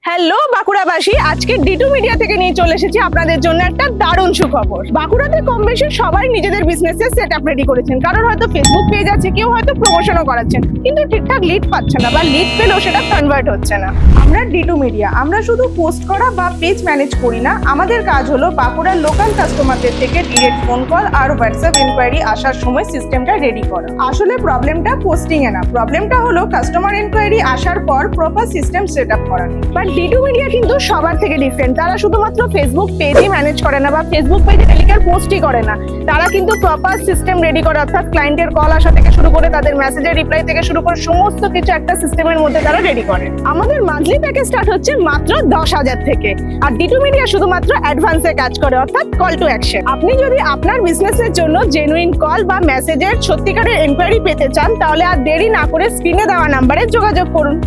Hello বাঁকুড়াবাসী, আজকে ডিটু media থেকে নিয়ে চলে এসেছি আপনাদের জন্য একটা দারুণ সুখবর। বাঁকুড়াতে কম বেশি সবাই নিজেদের বিজনেসের সেটআপ রেডি করেছেন, কারণ হয়তো ফেসবুক পেজ আছে, কেউ হয়তো প্রমোশনও করাচ্ছেন, কিন্তু ঠিকঠাক লিড পাচ্ছে না বা লিড পেলেও সেটা কনভার্ট হচ্ছে না। আমরা ডিটু মিডিয়া, আমরা শুধু পোস্ট করা বা পেজ ম্যানেজ করি না, আমাদের কাজ হলো বাঁকুড়ার লোকাল কাস্টমারদের থেকে ডিরেক্ট ফোন কল আর হোয়াটসঅ্যাপ ইনকোয়ারি আসার সময় সিস্টেমটা রেডি করা। আসলে প্রবলেমটা পোস্টিং এ না, প্রবলেমটা হলো কাস্টমার ইনকোয়ারি আসার পর প্রপার সিস্টেম সেটআপ করা। বাট ডিটু মিডিয়া কিন্তু সবার থেকে ডিফারেন্ট। তারা শুধুমাত্র ফেসবুক পেজই ম্যানেজ করে না বা ফেসবুক পেজে টেলিকার পোস্টই করে না, তারা কিন্তু প্রপার সিস্টেম রেডি করে, অর্থাৎ ক্লায়েন্টের কল আসা থেকে শুরু করে তাদের মেসেজের রিপ্লাই থেকে শুরু করে সমস্ত কিছু একটা সিস্টেমের মধ্যে তারা রেডি করে। আমাদের মান্থলি প্যাকেজ স্টার্ট হচ্ছে মাত্র 10,000 থেকে, আর ডিটু মিডিয়া শুধুমাত্র অ্যাডভান্সে কাজ করে, অর্থাৎ কল টু অ্যাকশন। আপনি যদি আপনার বিজনেসের জন্য জেনুইন কল বা মেসেজের সত্যিকারের এনকোয়ারি পেতে চান, তাহলে আর দেরি না করে স্ক্রিনে দেওয়া নাম্বারে যোগাযোগ করুন।